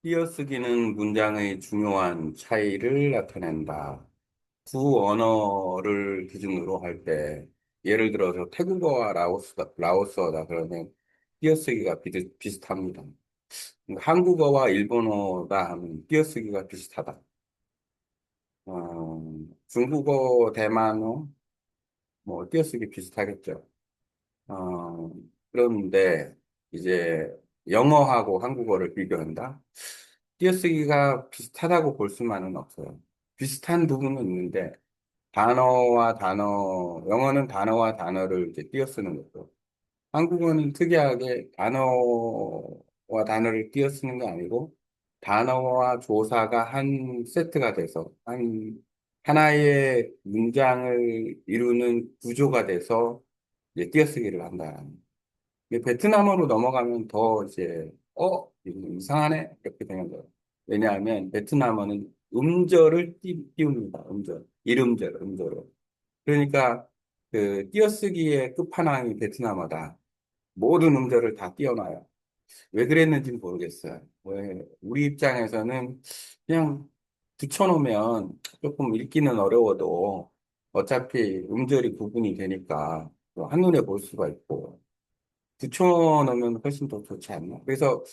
띄어쓰기는 문장의 중요한 차이를 나타낸다. 두 언어를 기준으로 할 때, 예를 들어서 태국어와 라오스어다 그러면 띄어쓰기가 비슷합니다. 한국어와 일본어다 하면 띄어쓰기가 비슷하다. 중국어, 대만어, 뭐 띄어쓰기 비슷하겠죠. 어, 그런데 이제 영어하고 한국어를 비교한다? 띄어쓰기가 비슷하다고 볼 수만은 없어요. 비슷한 부분은 있는데, 영어는 단어와 단어를 이제 띄어쓰는 거고, 한국어는 특이하게 단어와 단어를 띄어쓰는 게 아니고, 단어와 조사가 한 세트가 돼서, 하나의 문장을 이루는 구조가 돼서 이제 띄어쓰기를 한다. 이게 베트남어로 넘어가면 더 이제, 이거 이상하네? 이렇게 되는 거예요. 왜냐하면 베트남어는 음절을 띄웁니다. 음절. 이름절, 음절을. 그러니까 그 띄어쓰기의 끝판왕이 베트남어다. 모든 음절을 다 띄워놔요. 왜 그랬는지는 모르겠어요. 왜 우리 입장에서는 그냥 붙여놓으면 조금 읽기는 어려워도 어차피 음절이 구분이 되니까 또 한눈에 볼 수가 있고 붙여놓으면 훨씬 더 좋지 않나? 그래서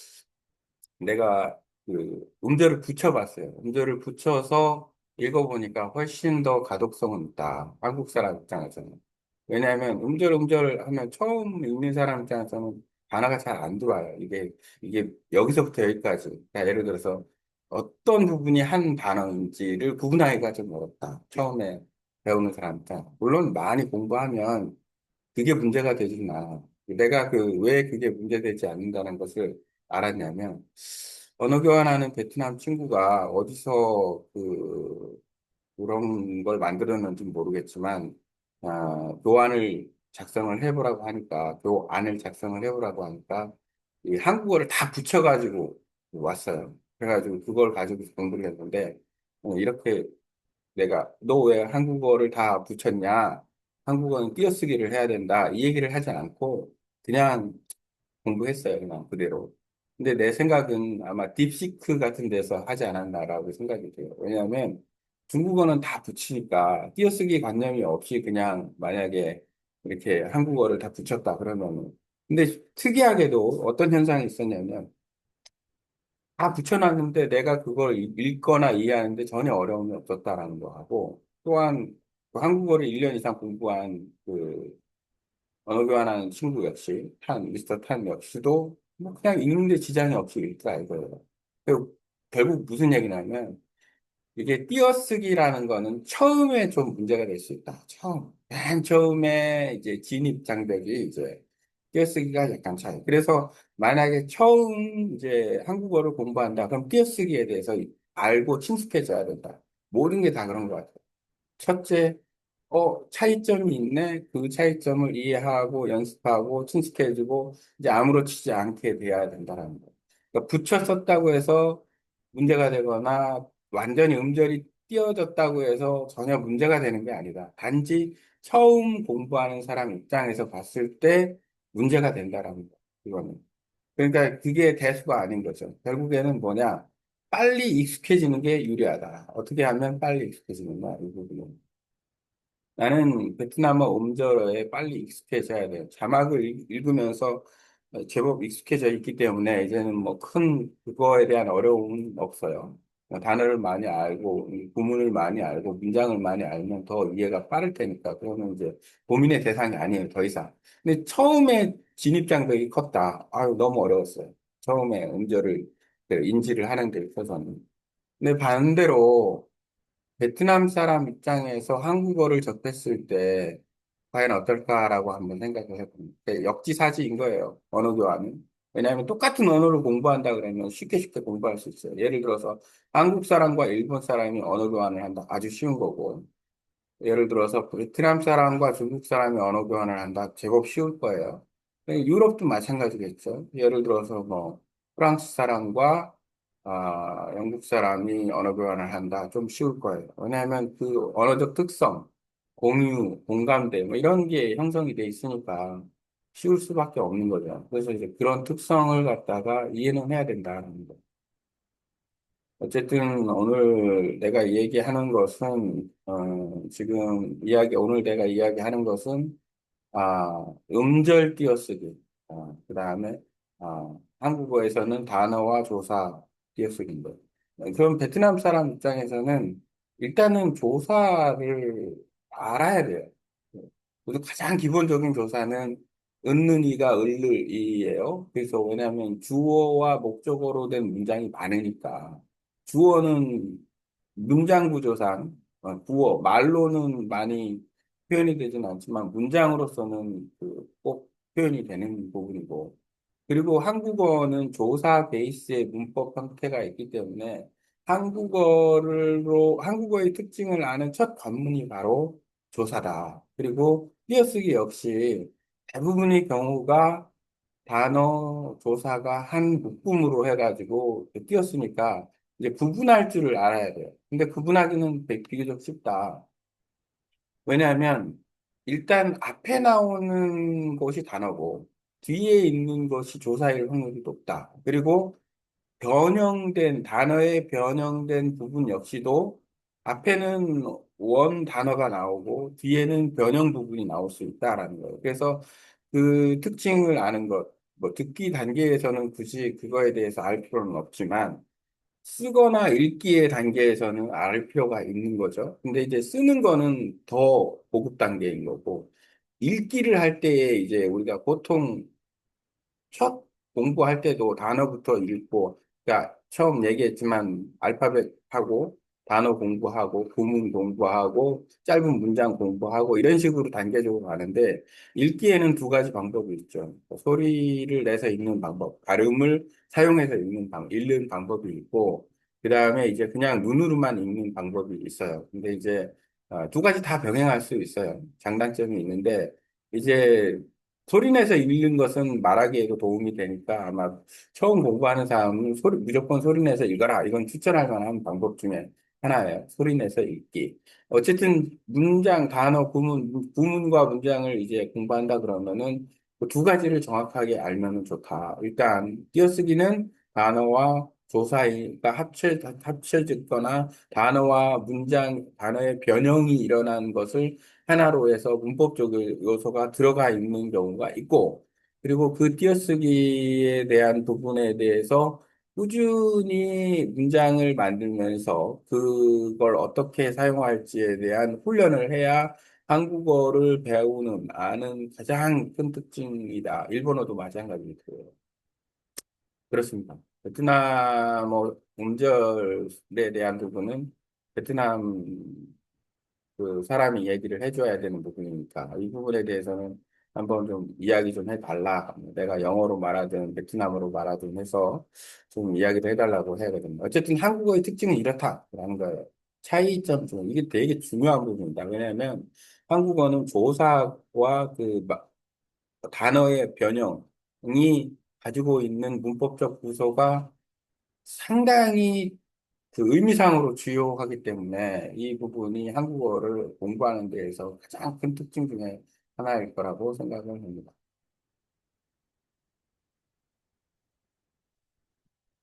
내가 그 음절을 붙여봤어요. 음절을 붙여서 읽어보니까 훨씬 더 가독성은 있다. 한국 사람 입장에서는. 왜냐하면 음절 하면 처음 읽는 사람 입장에서는 단어가 잘 안 들어와요. 이게 여기서부터 여기까지. 그러니까 예를 들어서 어떤 부분이 한 단어인지를 구분하기가 좀 어렵다. 처음에 배우는 사람 입장. 물론 많이 공부하면 그게 문제가 되진 않아. 내가 왜 그게 문제되지 않는다는 것을 알았냐면, 언어 교환하는 베트남 친구가 어디서 그런 걸 만들었는지 모르겠지만, 교안을 작성을 해보라고 하니까, 이 한국어를 다 붙여가지고 왔어요. 그래가지고 그걸 가지고 공부를 했는데, 이렇게 너 왜 한국어를 다 붙였냐? 한국어는 띄어쓰기를 해야 된다. 이 얘기를 하지 않고 그냥 공부했어요. 그냥 그대로. 근데 내 생각은 아마 딥시크 같은 데서 하지 않았나라고 생각이 돼요. 왜냐하면 중국어는 다 붙이니까 띄어쓰기 관념이 없이 그냥 만약에 이렇게 한국어를 다 붙였다 그러면은 근데 특이하게도 어떤 현상이 있었냐면 다 붙여놨는데 내가 그걸 읽거나 이해하는데 전혀 어려움이 없었다라는 거하고 또한 그 한국어를 1년 이상 공부한 언어 교환하는 친구 역시 미스터 탄 역시도 뭐 그냥 읽는데 지장이 없이 읽더라 이거예요. 결국 무슨 얘기냐면 이게 띄어쓰기라는 거는 처음에 좀 문제가 될 수 있다. 맨 처음에 이제 진입 장벽이 이제 띄어쓰기가 약간 차이. 그래서 만약에 처음 이제 한국어를 공부한다. 그럼 띄어쓰기에 대해서 알고 친숙해져야 된다. 모든 게 다 그런 것 같아요. 첫째, 차이점이 있네. 그 차이점을 이해하고 연습하고 친숙해지고 이제 아무렇지 않게 돼야 된다는 거. 그러니까 붙여 썼다고 해서 문제가 되거나 완전히 음절이 띄어졌다고 해서 전혀 문제가 되는 게 아니다. 단지 처음 공부하는 사람 입장에서 봤을 때 문제가 된다라는 거. 이거는. 그러니까 그게 대수가 아닌 거죠. 결국에는 뭐냐? 빨리 익숙해지는 게 유리하다. 어떻게 하면 빨리 익숙해지느냐? 이 부분은. 나는 베트남어 음절에 빨리 익숙해져야 돼요. 자막을 읽으면서 제법 익숙해져 있기 때문에 이제는 뭐 큰 그거에 대한 어려움은 없어요. 단어를 많이 알고, 구문을 많이 알고, 문장을 많이 알면 더 이해가 빠를 테니까, 그러면 이제 고민의 대상이 아니에요, 더 이상. 근데 처음에 진입장벽이 컸다. 아유, 너무 어려웠어요. 처음에 음절을 인지를 하는 데 있어서는. 근데 반대로, 베트남 사람 입장에서 한국어를 접했을 때 과연 어떨까라고 한번 생각을 해봅니다. 역지사지인 거예요. 언어 교환은. 왜냐하면 똑같은 언어를 공부한다 그러면 쉽게 쉽게 공부할 수 있어요. 예를 들어서 한국 사람과 일본 사람이 언어 교환을 한다. 아주 쉬운 거고. 예를 들어서 베트남 사람과 중국 사람이 언어 교환을 한다. 제법 쉬울 거예요. 유럽도 마찬가지겠죠. 예를 들어서 뭐 프랑스 사람과 영국 사람이 언어 교환을 한다. 좀 쉬울 거예요. 왜냐하면 그 언어적 특성, 공유, 공감대 뭐 이런 게 형성이 돼 있으니까 쉬울 수밖에 없는 거죠. 그래서 이제 그런 특성을 갖다가 이해는 해야 된다는 거. 어쨌든 오늘 내가 얘기하는 것은, 오늘 내가 이야기하는 것은, 음절 띄어쓰기. 그 다음에, 한국어에서는 단어와 조사 띄어쓰기인데. 그럼 베트남 사람 입장에서는 일단은 조사를 알아야 돼요. 그래서 가장 기본적인 조사는 은는이가 을을이예요. 그래서 왜냐하면 주어와 목적어로 된 문장이 많으니까 주어는 문장 구조상 구어 말로는 많이 표현이 되진 않지만 문장으로서는 그꼭 표현이 되는 부분이고 그리고 한국어는 조사 베이스의 문법 형태가 있기 때문에 한국어의 특징을 아는 첫 관문이 바로 조사다. 그리고 띄어쓰기 역시 대부분의 경우가 단어 조사가 한 묶음으로 해가지고 띄었으니까 이제 구분할 줄을 알아야 돼요. 근데 구분하기는 비교적 쉽다. 왜냐하면 일단 앞에 나오는 것이 단어고 뒤에 있는 것이 조사일 확률이 높다. 그리고 단어의 변형된 부분 역시도 앞에는 원 단어가 나오고 뒤에는 변형 부분이 나올 수 있다라는 거예요. 그래서 그 특징을 아는 것, 뭐 듣기 단계에서는 굳이 그거에 대해서 알 필요는 없지만 쓰거나 읽기의 단계에서는 알 필요가 있는 거죠. 근데 이제 쓰는 거는 더 고급 단계인 거고 읽기를 할 때에 이제 우리가 보통 첫 공부할 때도 단어부터 읽고, 그러니까 처음 얘기했지만 알파벳하고 단어 공부하고 구문 공부하고 짧은 문장 공부하고 이런 식으로 단계적으로 가는데 읽기에는 두 가지 방법이 있죠. 소리를 내서 읽는 방법, 발음을 사용해서 읽는 방법이 있고, 그 다음에 이제 그냥 눈으로만 읽는 방법이 있어요. 근데 이제 두 가지 다 병행할 수 있어요. 장단점이 있는데 이제 소리내서 읽는 것은 말하기에도 도움이 되니까 아마 처음 공부하는 사람은 무조건 소리내서 읽어라. 이건 추천할 만한 방법 중에 하나예요. 소리내서 읽기. 어쨌든 단어, 구문과 문장을 이제 공부한다 그러면은 그두 가지를 정확하게 알면은 좋다. 일단 띄어쓰기는 단어와 조사가 합쳐졌거나 단어의 변형이 일어난 것을 하나로 해서 문법적인 요소가 들어가 있는 경우가 있고, 그리고 그 띄어쓰기에 대한 부분에 대해서 꾸준히 문장을 만들면서 그걸 어떻게 사용할지에 대한 훈련을 해야 한국어를 아는 가장 큰 특징이다. 일본어도 마찬가지고요. 그렇습니다. 음절에 대한 부분은 베트남 그 사람이 얘기를 해줘야 되는 부분이니까 이 부분에 대해서는 한번 좀 이야기 좀 해달라. 내가 영어로 말하든 베트남어로 말하든 해서 좀 이야기도 해달라고 해야거든요. 어쨌든 한국어의 특징은 이렇다라는 거예요. 차이점 중 이게 되게 중요한 부분이다. 왜냐하면 한국어는 조사와 단어의 변형이 가지고 있는 문법적 구조가 상당히 그 의미상으로 주요하기 때문에 이 부분이 한국어를 공부하는 데에서 가장 큰 특징 중에 하나일 거라고 생각을 합니다.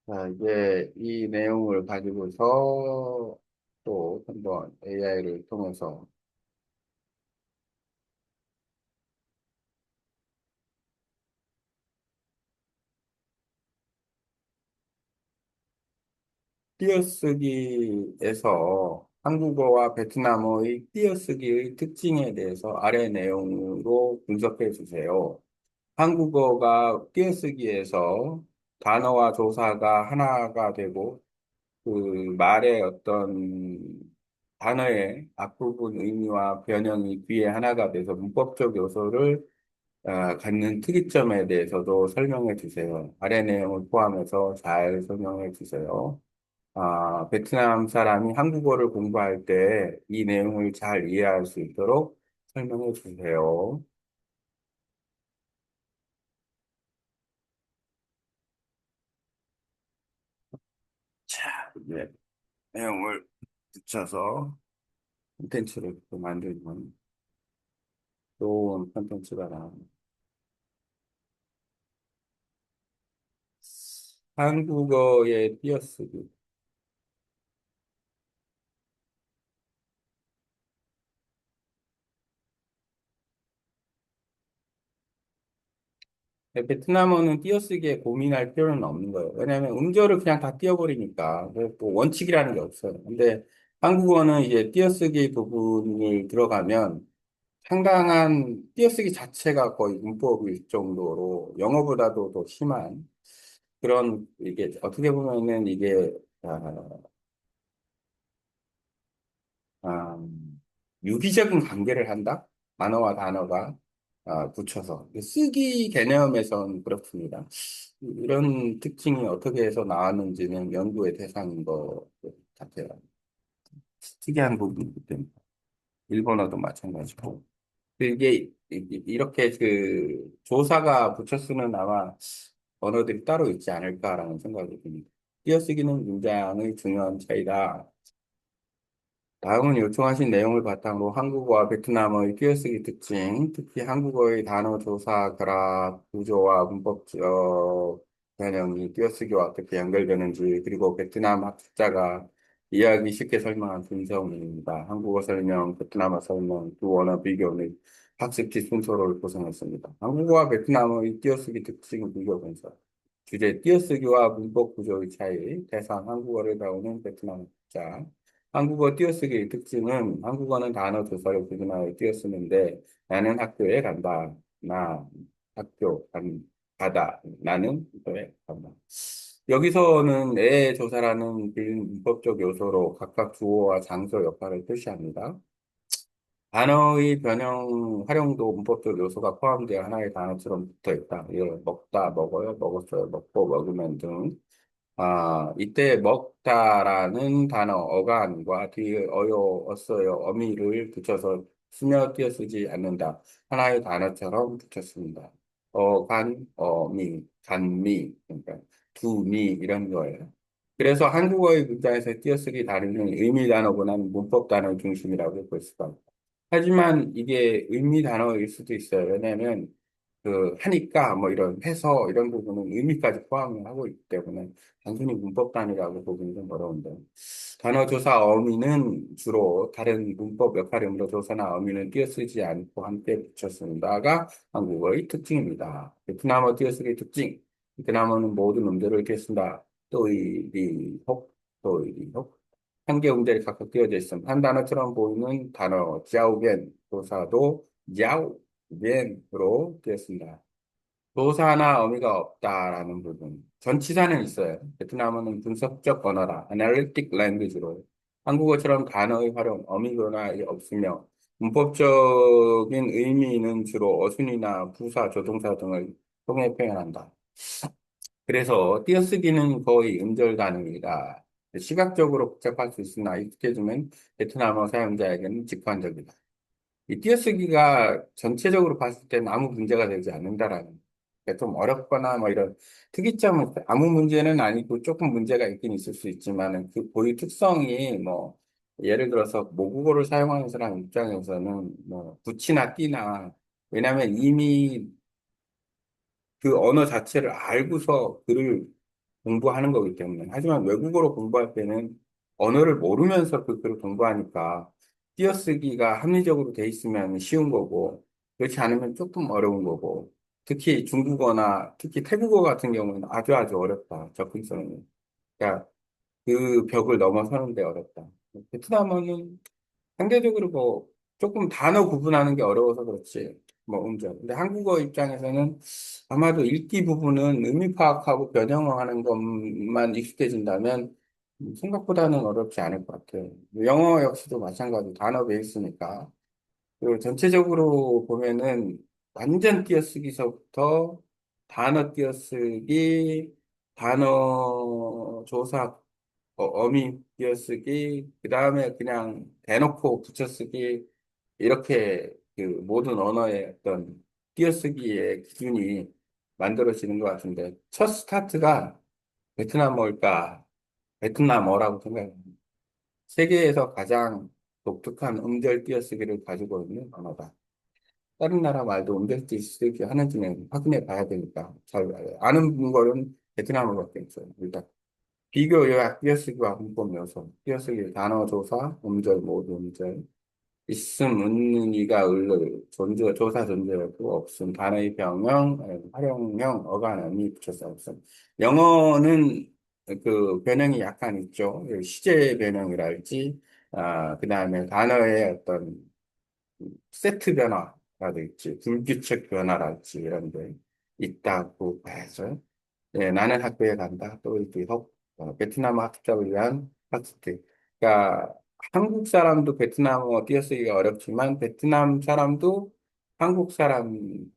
자, 이제 이 내용을 가지고서 또 한번 AI를 통해서 띄어쓰기에서 한국어와 베트남어의 띄어쓰기의 특징에 대해서 아래 내용으로 분석해 주세요. 한국어가 띄어쓰기에서 단어와 조사가 하나가 되고 그 말의 어떤 단어의 앞부분 의미와 변형이 뒤에 하나가 돼서 문법적 요소를 갖는 특이점에 대해서도 설명해 주세요. 아래 내용을 포함해서 잘 설명해 주세요. 베트남 사람이 한국어를 공부할 때 이 내용을 잘 이해할 수 있도록 설명해 주세요. 자, 이제 내용을 붙여서 콘텐츠를 또 만들면 좋은 콘텐츠가 나옵니다. 한국어의 띄어쓰기. 베트남어는 띄어쓰기에 고민할 필요는 없는 거예요. 왜냐하면 음절을 그냥 다 띄워버리니까 뭐 원칙이라는 게 없어요. 근데 한국어는 이제 띄어쓰기 부분을 들어가면 상당한 띄어쓰기 자체가 거의 문법일 정도로 영어보다도 더 심한 그런 이게 어떻게 보면은 이게 아, 유기적인 관계를 한다? 단어와 단어가 붙여서 쓰기 개념에선 그렇습니다. 이런 특징이 어떻게 해서 나왔는지는 연구의 대상인 것 같아요. 특이한 부분이기 때문에 일본어도 마찬가지고 이게 이렇게 그 조사가 붙여 쓰는 아마 언어들이 따로 있지 않을까라는 생각이 듭니다. 띄어쓰기는 굉장히 중요한 차이다. 다음은 요청하신 내용을 바탕으로 한국어와 베트남어의 띄어쓰기 특징, 특히 한국어의 단어 조사, 결합, 구조와 문법적 변형이 띄어쓰기와 어떻게 연결되는지, 그리고 베트남 학습자가 이해하기 쉽게 설명한 분석문입니다. 한국어 설명, 베트남어 설명, 두 언어 비교는 학습지 순서를 구성했습니다. 한국어와 베트남어의 띄어쓰기 특징 비교 분석. 주제 띄어쓰기와 문법 구조의 차이, 대상 한국어를 배우는 베트남 학습자. 한국어 띄어쓰기의 특징은 한국어는 단어 조사를 구분하여 띄어쓰는데 나는 학교에 간다. 나 학교 가다. 나는 학교에 간다. 여기서는 의 조사라는 문법적 요소로 각각 주어와 장소 역할을 표시합니다. 단어의 변형, 활용도 문법적 요소가 포함되어 하나의 단어처럼 붙어 있다. 예, 먹다, 먹어요, 먹었어요, 먹고, 먹으면 등. 이때 먹다라는 단어, 어간과 뒤에 어요, 어써요, 어미를 붙여서 스며 띄어쓰지 않는다. 하나의 단어처럼 붙였습니다. 어간, 어미, 간미, 그러니까 두미 이런 거예요. 그래서 한국어의 문장에서 띄어쓰기 단위는 의미 단어보다는 문법 단어 중심이라고 볼 수가 있다. 하지만 이게 의미 단어일 수도 있어요. 왜냐하면 그 하니까 뭐 이런 해서 이런 부분은 의미까지 포함을 하고 있기 때문에 단순히 문법 단위라고 보기는 좀 어려운데 단어 조사 어미는 주로 다른 문법 역할음으로 조사나 어미는 띄어쓰지 않고 함께 붙였습니다가 한국어의 특징입니다. 베트남어 띄어쓰기 특징. 베트남어는 모든 음절을 이렇게 쓴다. 또이, 리, 혹, 또이, 혹. 한 개 음절이 각각 띄어져 있음. 한 단어처럼 보이는 단어, 자우겐, 조사도 자우겐으로 되었습니다. 조사나 의미가 없다라는 부분. 전치사는 있어요. 베트남어는 분석적 언어라, analytic language로. 한국어처럼 단어의 활용, 어미 변화가 없으며, 문법적인 의미는 주로 어순이나 부사, 조동사 등을 통해 표현한다. 그래서 띄어쓰기는 거의 음절 단위이다. 시각적으로 복잡할 수 있으나 익숙해지면 베트남어 사용자에게는 직관적이다. 이 띄어쓰기가 전체적으로 봤을 때는 아무 문제가 되지 않는다라는, 그러니까 좀 어렵거나 뭐 이런 특이점은 아무 문제는 아니고 조금 문제가 있긴 있을 수 있지만은 그 고유 특성이 뭐 예를 들어서 모국어를 사용하는 사람 입장에서는 뭐 붙이나 띄나 왜냐하면 이미 그 언어 자체를 알고서 글을 공부하는 거기 때문에. 하지만 외국어로 공부할 때는 언어를 모르면서 그 글을 공부하니까 띄어쓰기가 합리적으로 돼 있으면 쉬운 거고, 그렇지 않으면 조금 어려운 거고, 특히 중국어나 특히 태국어 같은 경우는 아주 아주 어렵다, 접근성이. 그러니까 그 벽을 넘어서는 데 어렵다. 베트남어는 상대적으로 뭐 조금 단어 구분하는 게 어려워서 그렇지 뭐 음절. 근데 한국어 입장에서는 아마도 읽기 부분은 의미 파악하고 변형하는 것만 익숙해진다면 생각보다는 어렵지 않을 것 같아요. 영어 역시도 마찬가지 단어 베이스니까. 그리고 전체적으로 보면은 완전 띄어쓰기서부터 단어 띄어쓰기, 단어 조사 어미 띄어쓰기, 그 다음에 그냥 대놓고 붙여쓰기, 이렇게 그 모든 언어의 어떤 띄어쓰기의 기준이 만들어지는 것 같은데, 첫 스타트가 베트남어일까, 베트남어라고 생각합니다. 세계에서 가장 독특한 음절 띄어쓰기를 가지고 있는 언어다. 다른 나라 말도 음절 띄어쓰기 하는지는 확인해 봐야 되니까, 잘 아는 거는 베트남어밖에 없어요. 일단. 비교 요약 띄어쓰기와 문법 요소, 띄어쓰기 단어 조사, 음절, 모두 음절. 있음, 있는 이가 을을 존재, 조사 존재였고, 없음, 단어의 병형, 활용형, 어간음이 붙여서 없음. 영어는 그 변형이 약간 있죠. 시제 변형이랄지, 그 다음에 단어의 어떤 세트 변화라든지, 불규칙 변화랄지 이런 게 있다고 봐야죠. 예, 나는 학교에 간다. 또 이렇게 베트남 학습자를 위한 학습지. 그러니까 한국 사람도 베트남어 띄어쓰기가 어렵지만 베트남 사람도 한국 사람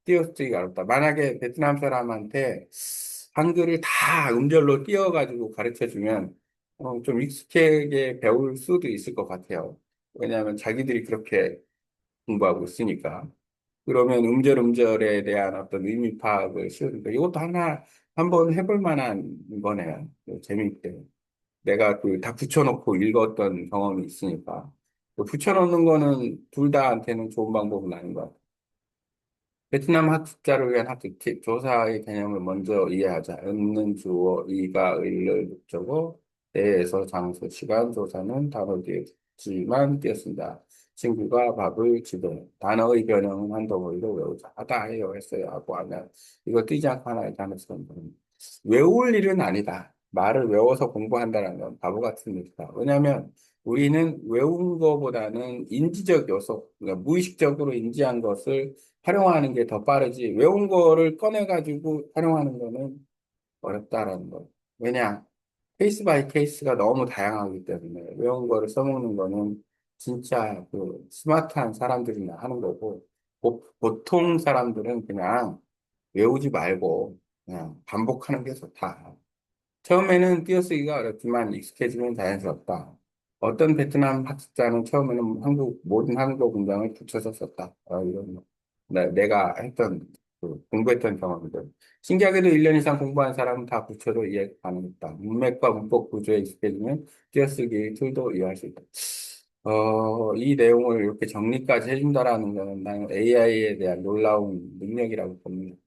띄어쓰기가 어렵다. 만약에 베트남 사람한테 한글을 다 음절로 띄어가지고 가르쳐 주면 좀 익숙하게 배울 수도 있을 것 같아요. 왜냐하면 자기들이 그렇게 공부하고 있으니까. 그러면 음절에 대한 어떤 의미 파악을 쉬우니까 이것도 하나 한번 해볼 만한 거네요. 재미있게. 내가 그 다 붙여놓고 읽었던 경험이 있으니까. 그 붙여놓는 거는 둘 다한테는 좋은 방법은 아닌 것 같아요. 베트남 학습자를 위한 학습 팁. 조사의 개념을 먼저 이해하자. 있는 주어, 이가, 을을 목적어, 대에서 장소, 시간, 조사는 단어 뒤에 지만 띄었습니다. 친구가 밥을 지도. 단어의 변형은 한 덩어리로 외우자. 하다 해요, 했어요, 하고 하면. 이거 띄지 않고 하나의 단어 쓰는 거는. 외울 일은 아니다. 말을 외워서 공부한다는 건 바보 같은 일이다. 왜냐하면 우리는 외운 거보다는 인지적 요소, 그러니까 무의식적으로 인지한 것을 활용하는 게 더 빠르지. 외운 거를 꺼내가지고 활용하는 거는 어렵다라는 거. 왜냐? 케이스 바이 케이스가 너무 다양하기 때문에 외운 거를 써먹는 거는 진짜 그 스마트한 사람들이나 하는 거고, 보통 사람들은 그냥 외우지 말고 그냥 반복하는 게 좋다. 처음에는 띄어쓰기가 어렵지만 익숙해지면 자연스럽다. 어떤 베트남 학습자는 처음에는 모든 한국어 문장을 붙여서 썼다. 이런 내가 했던, 공부했던 경험들. 신기하게도 1년 이상 공부한 사람은 다 붙여도 이해 가능했다. 문맥과 문법 구조에 익숙해지면 띄어쓰기 툴도 이해할 수 있다. 이 내용을 이렇게 정리까지 해준다라는 거는 나는 AI에 대한 놀라운 능력이라고 봅니다.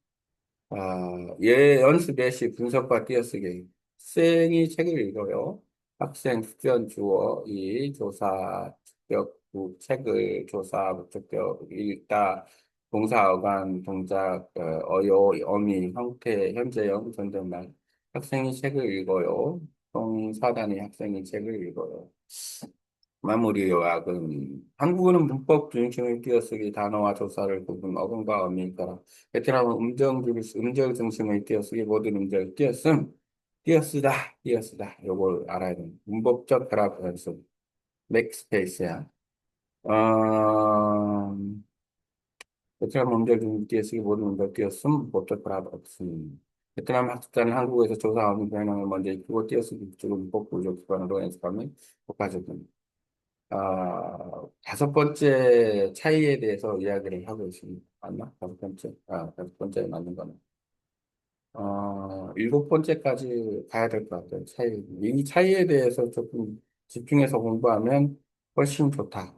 연습 예시 분석과 띄어쓰기. 학생이 책을 읽어요. 학생, 숙전, 주어, 조사, 목적국, 책을, 조사, 목적격, 읽다, 동사, 어간, 동작, 어요, 어미, 형태, 현재형, 존댓말. 학생이 책을 읽어요. 동사단이 학생이 책을 읽어요. 마무리 요약은 한국어는 문법 중심의 띄어쓰기 단어와 조사를 구분 어근과 어미에 따라 베트남은 음절 중심의 띄어쓰기 모든 음절 띄어쓰다 요걸 알아야 됩니다. 문법적 결합 연습 맥스페이스야. 어, 베트남 음절 중심 띄어쓰기 모든 음절 문법적 결합 없음. 베트남 학습자는 한국에서 조사 어미 변형을 먼저 익히고 띄어쓰기 기초로 문법 구조 기반으로 연습하면 효과적입니다. 다섯 번째 차이에 대해서 이야기를 하고 있습니다. 맞나? 다섯 번째. 다섯 번째 맞는 거는. 일곱 번째까지 가야 될 것 같아요. 이 차이에 대해서 조금 집중해서 공부하면 훨씬 좋다.